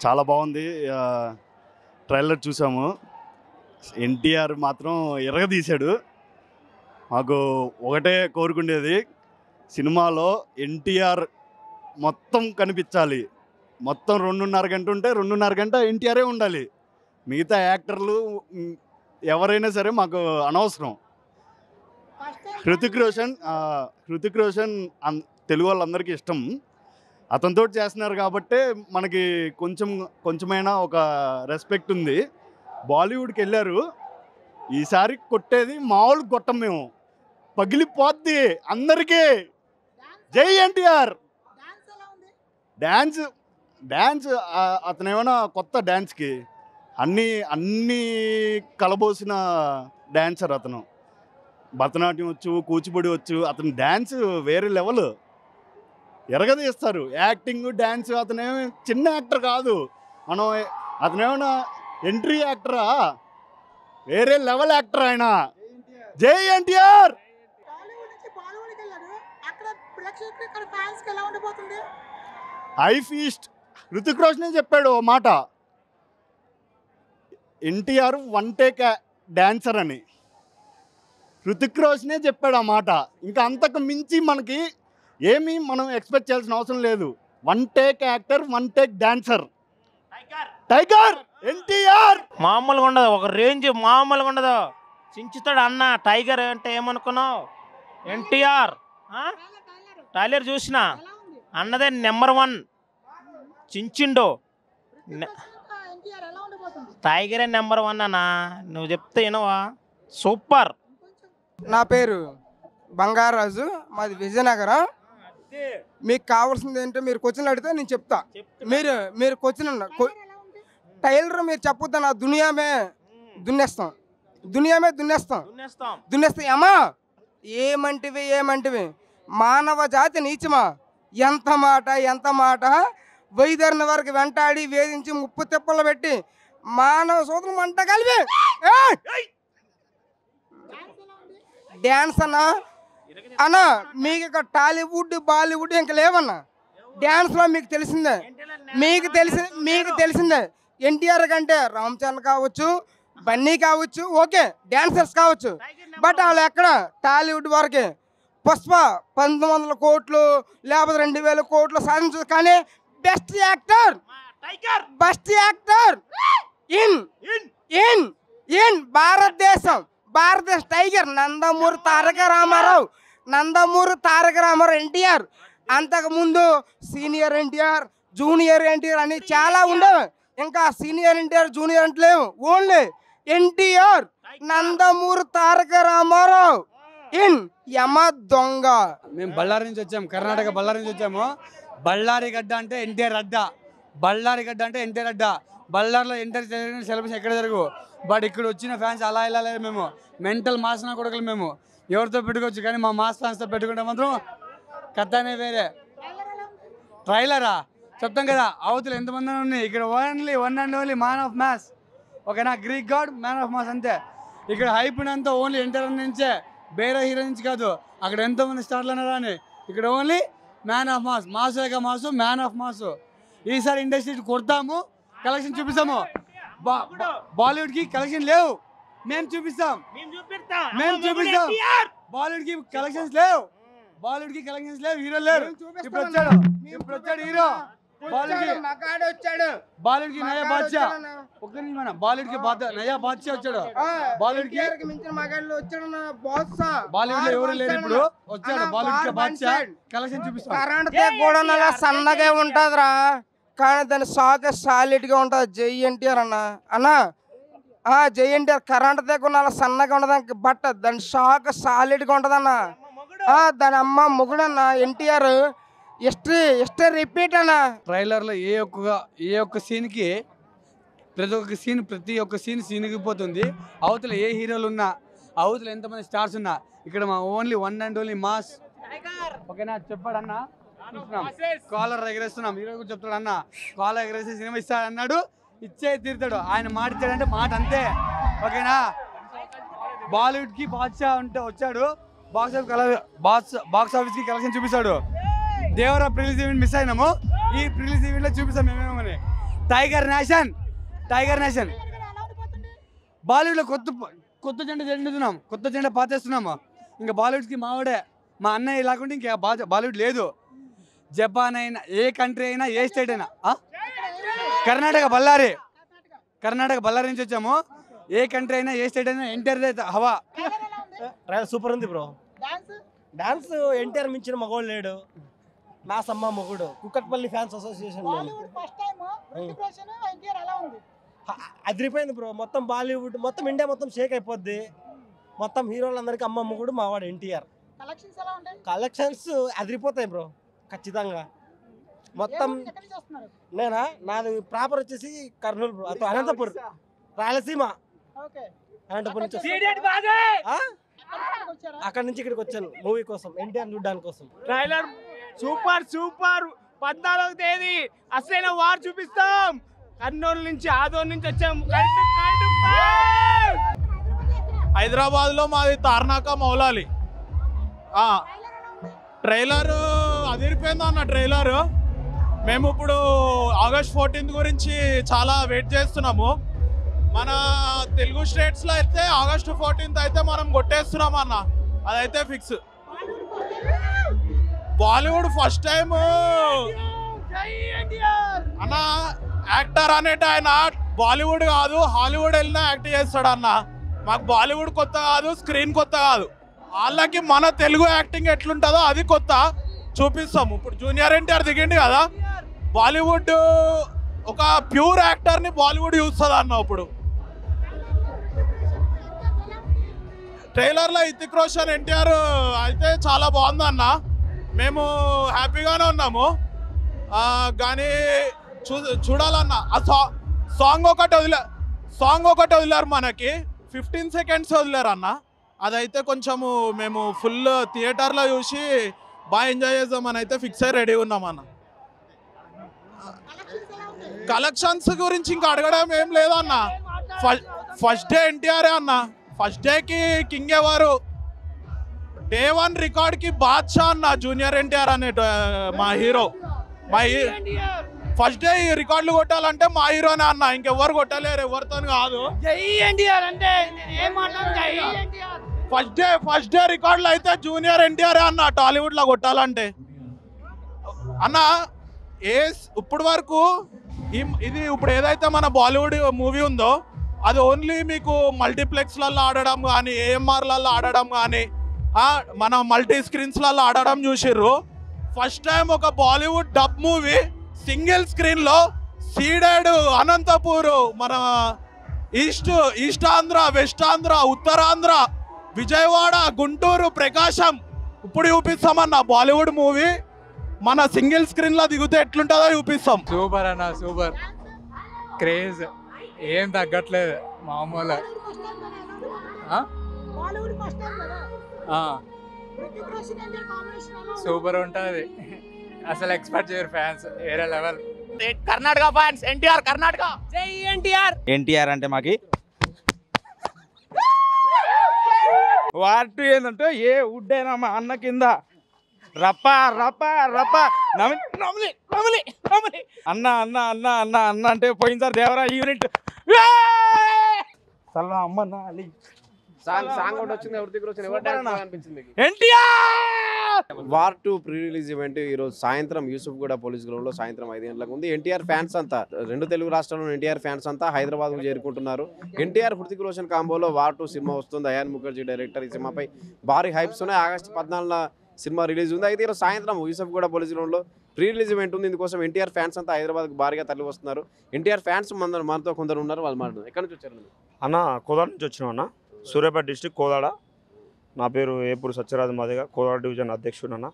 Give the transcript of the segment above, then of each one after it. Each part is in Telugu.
చాలా బాగుంది. ట్రైలర్ చూసాము. ఎన్టీఆర్ మాత్రం ఎరగదీశాడు. మాకు ఒకటే కోరుకునేది, సినిమాలో ఎన్టీఆర్ మొత్తం కనిపించాలి. మొత్తం 2.5 గంట ఉంటే 2.5 గంట ఎన్టీఆరే ఉండాలి. మిగతా యాక్టర్లు ఎవరైనా సరే మాకు అనవసరం. హృతిక్ రోషన్ తెలుగు వాళ్ళందరికీ ఇష్టం. అతనితో చేస్తున్నారు కాబట్టి మనకి కొంచెమైనా ఒక రెస్పెక్ట్ ఉంది. బాలీవుడ్కి వెళ్ళారు, ఈసారి కొట్టేది మామూలు కొట్టం, మేము పగిలిపోద్ది అందరికీ. జై ఎన్టీఆర్. డ్యాన్స్ అతను ఏమైనా కొత్త డ్యాన్స్కి అన్నీ కలబోసిన డ్యాన్సర్ అతను. భరతనాట్యం వచ్చు, కూచిపూడి వచ్చు, అతను డ్యాన్స్ వేరే లెవెల్. ఎరగదీస్తారు యాక్టింగ్, డ్యాన్స్. అతనేమి చిన్న యాక్టర్ కాదు, అతనేమైనా ఎంట్రీ యాక్టరా, వేరే లెవెల్ యాక్టర్ ఆయన. జై ఎన్టీఆర్. High feast. హృతిక్ రోషనే చెప్పాడు ఓ మాట, ఎన్టీఆర్ 1 టేక్ డాన్సర్ అని. హృతిక్ రోషనే చెప్పాడు ఆ మాట. ఇంకా అంతకు మించి మనకి ఏమీ మనం ఎక్స్పెక్ట్ చేయాల్సిన అవసరం లేదు. 1 take actor, 1 take dancer. Tiger NTR మామూలుగా ఉండదు, ఒక రేంజ్ మామూలుగా ఉండదు. చించుతాడు అన్న. టైగర్ అంటే ఏమనుకున్నావు? ఎన్టీఆర్. ట్రైలర్ చూసిన అన్నదే నెంబర్ 1. చించిండు. టైగరే నెంబర్ 1 అన్న. నువ్వు చెప్తే వినవా? సూపర్. నా పేరు బంగారాజు, మాది విజయనగరం. మీకు కావాల్సింది ఏంటో మీరు క్వశ్చన్లు అడిగితే నేను చెప్తా. మీరు క్వశ్చన్ టైలర్ మీరు చెప్పొద్దా? నా దునియామే దున్నేస్తాం అమ్మా. ఏమంటివి మానవ జాతి నీచమా. ఎంత మాట వైదర్ని వరకు వెంటాడి వేధించి ముప్పు తిప్పలు పెట్టి మానవ సోదరు మంట కలిపి డ్యాన్స్ అన్నా మీకు ఇక టాలీవుడ్ బాలీవుడ్ ఇంకా లేవన్నా. డ్యాన్స్లో మీకు తెలిసిందే ఎన్టీఆర్ కంటే రామ్ చరణ్ కావచ్చు, బన్నీ కావచ్చు, ఓకే డ్యాన్సర్స్ కావచ్చు. బట్ వాళ్ళు ఎక్కడ టాలీవుడ్ వరకే. పుష్ప 1900 కోట్లు లేకపోతే 2000 కోట్లు సాధించదు, కానీ బెస్ట్ యాక్టర్ ఇన్ భారతదేశం టైగర్ నందమూరి తారక రామారావు ఎన్టీఆర్. అంతకుముందు సీనియర్ ఎన్టీఆర్, జూనియర్ ఎన్టీఆర్ అని చాలా ఉండేవి. ఇంకా సీనియర్ ఎన్టీఆర్, జూనియర్ అంటే లేవు. Only NTR, Nandamuri Taraka Ramarao in Yama Donga. మేము బళ్ళారి నుంచి వచ్చాము, కర్ణాటక బళ్ళారి నుంచి వచ్చాము. బళ్ళారి గడ్డ అంటే ఎన్టీఆర్ అడ్డా. బళ్ళారిలో ఎన్టీఆర్ సెలబ్రేషన్ ఎక్కడ జరుగు. బట్ ఇక్కడ వచ్చిన ఫ్యాన్స్ అలా ఇలా లేదు. మేము మెంటల్ మాసిన కొడుకులు. మేము ఎవరితో పెట్టుకోవచ్చు, కానీ మా మాస్ ఫ్యాన్స్తో పెట్టుకుంటే మాత్రం కథనే వేరే. ట్రైలరా చెప్తాం కదా, అవతలు ఎంతమంది ఉన్నాయి. ఇక్కడ only 1 and only man of mass. ఓకేనా, Greek god, man of mass అంతే. ఇక్కడ హైప్ అంతా ఓన్లీ ఎన్టీఆర్ నుంచే, వేరే హీరో నుంచి కాదు. అక్కడ ఎంతోమంది స్టార్లు అన్నారా అని. ఇక్కడ only man of mass, mass man of mass. ఈసారి ఇండస్ట్రీ కొడతాము, కలెక్షన్ చూపిస్తాము. బాలీవుడ్కి కలెక్షన్ లేవు, మేము చూపిస్తాం. బాలీవుడ్కి కలెక్షన్స్ లేవు, హీరో లేరు. ఇప్పుడు వచ్చాడు హీరో. బాలీవుడ్కి నయా బాద్షా. బాలీవుడ్కి నయా బాద్షా వచ్చాడు. బాలీవుడ్ లో ఎవరు లేరు, ఇప్పుడు వచ్చాడు బాలీవుడ్కి బాద్షా. కలెక్షన్ చూపిస్తాం. కూడా సన్నగా ఉంటదిరా, కానీ దాని సాగ సాలిడ్ గా ఉంటది. జై ఎన్టీఆర్ అన్నా జై ఎన్టీఆర్. కరెంట్ దగ్గర సన్నగా ఉండదు, బట్ దాని షాక్ సాలిడ్ గా ఉంటదన్న. దాని అమ్మ మొగుడన్న ఎన్టీఆర్. ఎస్టే రిపీట్ అన్న. ట్రైలర్లో ఏ ఒక్క సీన్కి ప్రతి ఒక్క సీనిగిపోతుంది. అవతల ఏ హీరోలు ఉన్నా, అవతల ఎంతమంది స్టార్స్ ఉన్నా, ఇక్కడ మా ఓన్లీ 1 and only మాస్. ఓకేనా, చెప్పాడన్న. చూస్తున్నాం, కాలర్ ఎగరేస్తున్నాం. హీరో కూడా చెప్తాడు అన్న, కాలర్ ఎగరేసి సినిమా ఇస్తాడు అన్నాడు, ఇచ్చే తీరుతాడు. ఆయన మాట ఇచ్చాడంటే మాట అంతే. ఓకేనా, బాలీవుడ్కి బాద్షా అంటే వచ్చాడు. బాక్స్ ఆఫీస్కి కలెక్షన్ చూపిస్తాడు. దేవరా ప్రిలీజ్ ఈవెంట్ మిస్ అయినాము, ఈ ప్రిలీజ్ ఈవెంట్లో చూపిస్తాం మేమేమని. టైగర్ నేషన్ బాలీవుడ్లో కొత్త జెండా జెండుతున్నాం, కొత్త జెండా పాతేస్తున్నాము. ఇంకా బాలీవుడ్కి మావాడే, మా అన్నయ్య లేకుంటే ఇంకా బాలీవుడ్ లేదు. జపాన్ అయినా, ఏ కంట్రీ అయినా, ఏ స్టేట్ అయినా. కర్ణాటక బళ్ళారి నుంచి వచ్చాము. ఏ కంట్రీ అయినా, ఏ స్టేట్ అయినా ఎన్టీఆర్ హవా. సూపర్ ఉంది బ్రో. డాన్స్ ఎన్టీఆర్ మించిన మగోడు లేడు. నా సమ్మ మొగుడు కుక్కట్పల్లి ఫ్యాన్స్ అసోసియేషన్ అదిరిపోయింది బ్రో. మొత్తం బాలీవుడ్, మొత్తం ఇండియా మొత్తం షేక్ అయిపోద్ది. మొత్తం హీరోలందరికీ అమ్మ మొగుడు మావాడు ఎన్టీఆర్. కలెక్షన్స్ అదిరిపోతాయి బ్రో ఖచ్చితంగా. మొత్తం నేనా, నాది ప్రాపర్ వచ్చేసి కర్నూలు బ్రో, అటు అనంతపూర్, రాయలసీమ. అనంతపూర్ నుంచి అక్కడ నుంచి ఇక్కడికి వచ్చాను మూవీ కోసం, ఎన్టీఆర్ చూడడానికి కోసం. ట్రైలర్ సూపర్ 14వ తేదీ అసలైన వార్ చూపిస్తాం. కర్నూలు నుంచి, ఆదోని నుంచి వచ్చాము. హైదరాబాద్లో మాది తార్నాక మౌలాలి. ట్రైలర్ అదిరిపోయింది అన్న. ట్రైలర్ మేము ఇప్పుడు ఆగస్ట్ 14 గురించి చాలా వెయిట్ చేస్తున్నాము. మన తెలుగు స్టేట్స్లో అయితే ఆగస్టు 14 అయితే మనం కొట్టేస్తున్నాం అన్న, అదైతే ఫిక్స్. బాలీవుడ్ ఫస్ట్ టైం అన్న, యాక్టర్ అనేట ఆయన బాలీవుడ్ కాదు హాలీవుడ్ వెళ్ళినా యాక్ట్ చేస్తాడు అన్న. మాకు బాలీవుడ్ కొత్త కాదు, స్క్రీన్ కొత్త కాదు. వాళ్ళకి మన తెలుగు యాక్టింగ్ ఎట్లుంటుందో అది కొత్త చూపిస్తాము. ఇప్పుడు జూనియర్ ఎన్టీఆర్ దిగిండి కదా, బాలీవుడ్ ఒక ప్యూర్ యాక్టర్ని బాలీవుడ్ చూస్తుంది అన్న. ఇప్పుడు ట్రైలర్లో హృతిక్ రోషన్ ఎన్టీఆర్ అయితే చాలా బాగుంది అన్న. మేము హ్యాపీగానే ఉన్నాము. కానీ చూడాలన్న. ఆ సాంగ్ ఒకటి వదిలేరు మనకి, 15 సెకండ్స్ వదిలేరు అన్న. అదైతే కొంచెము మేము ఫుల్ థియేటర్లో చూసి బాగా ఎంజాయ్ చేద్దామని అయితే ఫిక్స్ అయ్యి రెడీ ఉన్నామన్న. కలెక్షన్స్ గురించి ఇంకా అడగడం ఏం లేదన్న. ఫస్ట్ డే ఎన్టీఆర్ అన్న. ఫస్ట్ డేకి కింగ్ ఎవరు, డే 1 రికార్డ్కి బాద్షా అన్న జూనియర్ ఎన్టీఆర్ అనే మా హీరో. ఫస్ట్ డే రికార్డులు కొట్టాలంటే మా హీరోనే అన్న, ఇంకెవ్వరు కొట్టలేరు, ఎవరితో కాదు. ఫస్ట్ డే రికార్డులు అయితే జూనియర్ ఎన్టీఆర్ అన్న టాలీవుడ్లో కొట్టాలంటే అన్న. ఇప్పుడు వరకు ఇది ఇప్పుడు ఏదైతే మన బాలీవుడ్ మూవీ ఉందో అది ఓన్లీ మీకు మల్టీప్లెక్స్లలో ఆడడం కానీ, ఏఎంఆర్లలో ఆడడం కానీ, మన మల్టీ స్క్రీన్స్లలో ఆడడం చూసిర్రు. ఫస్ట్ టైం ఒక బాలీవుడ్ డబ్ మూవీ సింగిల్ స్క్రీన్లో సీడెడ్ అనంతపూర్, మన ఈస్ట్ ఆంధ్ర, వెస్ట్ ఆంధ్ర, ఉత్తరాంధ్ర, విజయవాడ, గుంటూరు, ప్రకాశం ఇప్పుడు చూపిస్తామన్న. బాలీవుడ్ మూవీ మన సింగిల్ స్క్రీన్లో దిగితే ఎట్లుంటుందో చూపిస్తాం. సూపర్ అన్న, సూపర్. క్రేజ్ ఏం తగ్గట్లేదు మామూలు. సూపర్ ఉంటుంది అసలు. ఎక్స్పెక్ట్ చేయరు ఫ్యాన్స్, వేరే లెవెల్. కర్ణాటక ఫ్యాన్స్, ఎన్టీఆర్ కర్ణాటక, జై ఎన్టీఆర్. ఎన్టీఆర్ అంటే మాకి వార్టు ఏంటంటే ఏ వుడ్ అయినా మా అన్న కింద రప్ప రప్ప రప్ప నమిలి నమిలి నమిలి అన్న అన్న అన్న అన్న అన్న అంటే పోయినసారి దేవరా యూనిట్ సల్లా అమ్మ నాలి వార్ 2 ప్రీ రిలీజ్ ఈవెంట్ ఈరోజు సాయంత్రం యూసుఫ్గూడ పోలీస్ గ్రౌండ్లో సాయంత్రం 5 గంటలకు ఉంది. ఎన్టీఆర్ ఫ్యాన్స్ అంతా, 2 తెలుగు రాష్ట్రాల్లో ఎన్టీఆర్ ఫ్యాన్స్ అంతా హైదరాబాద్కు చేరుకుంటున్నారు. ఎన్టీఆర్ హృతిక్ రోషన్ కాంబోలో వార్ 2 సినిమా వస్తుంది. అయాన్ ముఖర్జీ డైరెక్టర్. ఈ సినిమాపై భారీ హైప్స్ ఉన్నాయి. ఆగస్టు 14న సినిమా రిలీజ్ ఉంది. అయితే ఈరోజు సాయంత్రం యూసుఫ్గూడ పోలీస్ గ్రౌండ్లో ప్రీ రిలీజ్ ఈవెంట్ ఉంది. ఇందుకోసం ఎన్టీఆర్ ఫ్యాన్స్ అంతా హైదరాబాద్కు భారీగా తరలి వస్తున్నారు. ఎన్టీఆర్ ఫ్యాన్స్ మనతో కొందరు ఉన్నారు, వాళ్ళు మాట్లాడుతున్నారు. ఎక్కడి నుంచి వచ్చారు అన్న? కోదాడ నుంచి వచ్చినాం అన్న, సూర్యాపేట డిస్టిక్ కోదాడ. నా పేరు ఏపూరు సత్యరాజు మాదిగ, కోదాడ డివిజన్ అధ్యక్షుడు అన్న.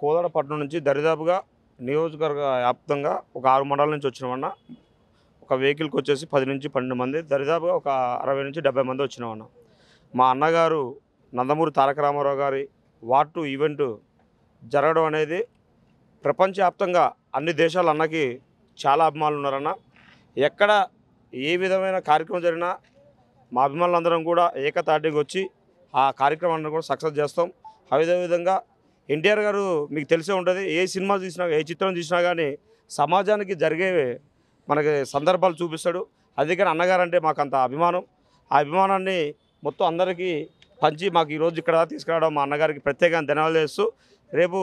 కోదాడ పట్టణం నుంచి దరిదాపుగా నియోజకవర్గ వ్యాప్తంగా ఒక 6 మండలాల నుంచి వచ్చినామన్న. ఒక వెహికల్కి వచ్చేసి 10 నుంచి 12 మంది, దరిదాపుగా ఒక 60 నుంచి 70 మంది వచ్చినామన్న. మా అన్నగారు నందమూరి తారక రామారావు గారి వార్ 2 ఈవెంట్ జరగడం అనేది ప్రపంచవ్యాప్తంగా అన్ని దేశాల అన్నకి చాలా అభిమానులు ఉన్నారన్న. ఎక్కడ ఏ విధమైన కార్యక్రమం జరిగినా మా అభిమానులందరం కూడా ఏకతాటికి వచ్చి ఆ కార్యక్రమాన్ని కూడా సక్సెస్ చేస్తాం. అదేవిధంగా ఎన్టీఆర్ గారు మీకు తెలిసే ఉంటుంది, ఏ సినిమా చూసినా, ఏ చిత్రం చూసినా కానీ సమాజానికి జరిగే మనకి సందర్భాలు చూపిస్తాడు. అందుకని అన్నగారు అంటే మాకు అంత అభిమానం. ఆ అభిమానాన్ని మొత్తం అందరికీ పంచి మాకు ఈరోజు ఇక్కడ తీసుకురావడం మా అన్నగారికి ప్రత్యేకంగా ధన్యవాదాలు చేస్తూ రేపు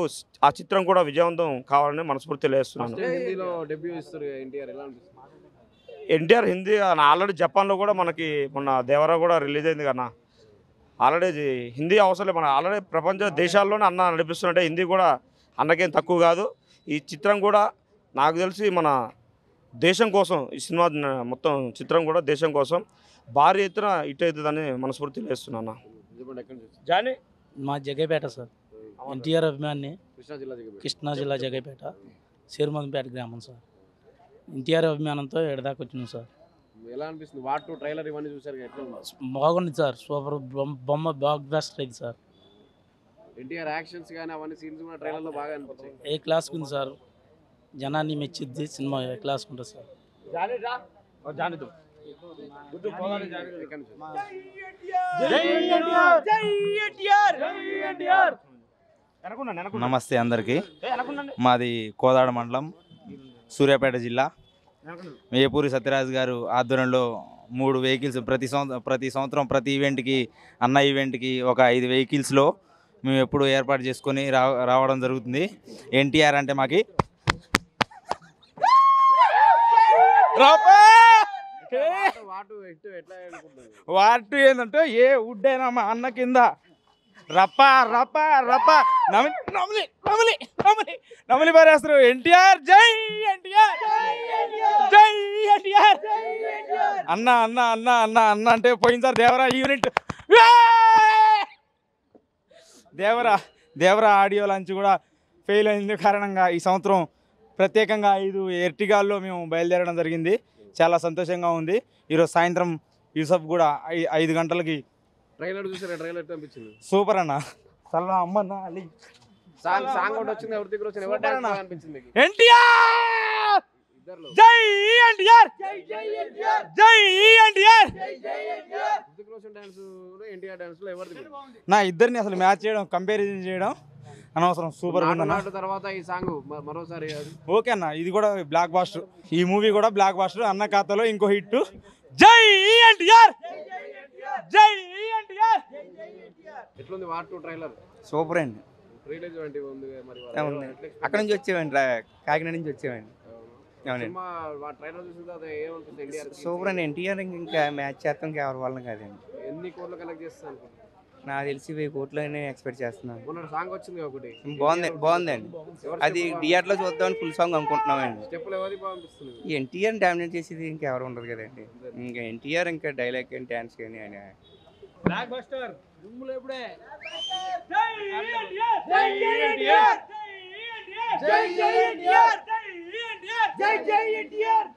ఆ చిత్రం కూడా విజయవంతం కావాలని మనస్ఫూర్తిగా చేస్తున్నాను. ఎన్టీఆర్ హిందీ ఆల్రెడీ జపాన్లో కూడా మనకి మొన్న దేవరా కూడా రిలీజ్ అయింది కన్నా. ఆల్రెడీ హిందీ అవసరం లేదు, మన ఆల్రెడీ ప్రపంచ దేశాల్లోనే అన్న నడిపిస్తున్నట్టే హిందీ కూడా అన్నకేం తక్కువ కాదు. ఈ చిత్రం కూడా నాకు తెలిసి మన దేశం కోసం ఈ సినిమా మొత్తం చిత్రం కూడా దేశం కోసం భారీ ఎత్తున హిట్ అవుతుందని మనస్ఫూర్తిగా చేస్తున్నాను. జానీ మా జగైపేట సార్, ఎన్టీఆర్ అభిమాని, కృష్ణా జిల్లా జగైపేట, శేరుమదంపేట గ్రామం సార్. ఎన్టీఆర్ అభిమానంతో ఎడదాకా వచ్చినాం సార్. ఎలా అనిపిస్తుంది? వార్ 2 ట్రైలర్ ఇవన్నీ చూసారు, బాగుంది సార్, సూపర్ బొమ్మ బ్లాక్ బస్టర్ అయింది సార్. ఎన్టీఆర్ యాక్షన్స్ కానీ అవన్నీ సీన్స్ కూడా ట్రైలర్లో బాగా అనిపించాయి. ఏ క్లాస్కి ఉంది సార్, జనాన్ని మెచ్చిద్ది సినిమా, ఏ క్లాస్కి ఉంటుంది సార్. నమస్తే అందరికీ. మాది కోదాడ మండలం, సూర్యాపేట జిల్లా. మేపూరి సత్యరాజు గారు ఆధ్వర్యంలో 3 వెహికల్స్ ప్రతి సంవత్సరం ప్రతి ఈవెంట్కి, అన్న ఈవెంట్కి ఒక 5 వెహికల్స్లో మేము ఎప్పుడు ఏర్పాటు చేసుకొని రావడం జరుగుతుంది. ఎన్టీఆర్ అంటే మాకి వాటు ఏంటంటే ఏ వుడ్ అయినా మా అన్న కింద రప్ప రప్ప రప్ప నమిలి నమిలి నమిలి నమిలి పారేస్తారు. ఎన్టీఆర్ జై ఎన్టీఆర్, జై ఎన్టీఆర్. అన్న అన్న అన్న అన్న అన్న అంటే పోయినసారి Devara unit, Devara audio launch కూడా ఫెయిల్ అయింది కారణంగా ఈ సంవత్సరం ప్రత్యేకంగా 5 ఎర్టిగాల్లో మేము బయలుదేరడం జరిగింది. చాలా సంతోషంగా ఉంది. ఈరోజు సాయంత్రం యూసఫ్ కూడా 5 గంటలకి ట్రైలర్ చూసారా? ట్రైలర్ అనిపించింది సూపర్ అన్న. సల్లా అమ్మన్న సాంగ్ కూడా వచ్చింది. హృతిక్ రోషన్ ఎవరు డాన్స్ అనిపించింది? ఎన్టీఆర్ జై ఎన్టీఆర్, జై ఎన్టీఆర్. హృతిక్ రోషన్ డాన్స్ ఎన్టీఆర్ డాన్స్ లో ఎవరిది? నా ఇద్దరిని అసలు మ్యాచ్ చేయడం, కంపారిజన్ చేయడం అనవసరం. సూపర్ ఉందన్న. తర్వాత ఈ సాంగ్ మరోసారి ఓకే అన్న, ఇది కూడా బ్లాక్ బాస్టర్. ఈ మూవీ కూడా బ్లాక్ బాస్టర్. అన్న ఖాతాలో ఇంకో హిట్. జై ఎన్టీఆర్, జై ఎన్టీఆర్. ఎట్లుంది వార్ 2 ట్రైలర్? సూపర్ అండి. రిలీజ్ అంటే ఉంది మరి అక్కడ నుంచి వచ్చేవండి, కాకినాడ నుంచి వచ్చేవండి. ట్రైలర్ చూసిన తర్వాత ఏమనిపిస్తుంది? ఎన్టీఆర్ సూపర్ అండి. ఎన్టీఆర్ ఇంకా మ్యాచ్ చేస్తాం కేవలం వాళ్ళని కాదండి. ఎన్ని కోట్లు కలెక్ట్ చేస్తాను? నాకు తెలిసి 1000 కోట్లనే ఎక్స్పెక్ట్ చేస్తున్నాను. మొన్న సాంగ్ వచ్చింది ఒకటి, బాగుందండి. అది థియేటర్లో చూద్దామని ఫుల్ సాంగ్ అనుకుంటున్నామండి. స్టెప్పులు ఎవరి బాగుంటుంది? ఎన్టీఆర్ డామినేట్ చేసేది ఇంకెవరు ఉండదు కదండి. ఇంకా ఎన్టీఆర్ ఇంకా డైలాగ్ కానీ డ్యాన్స్ కానీ ఆయన బ్లాక్ బస్టర్. జై జై ఎన్టీఆర్.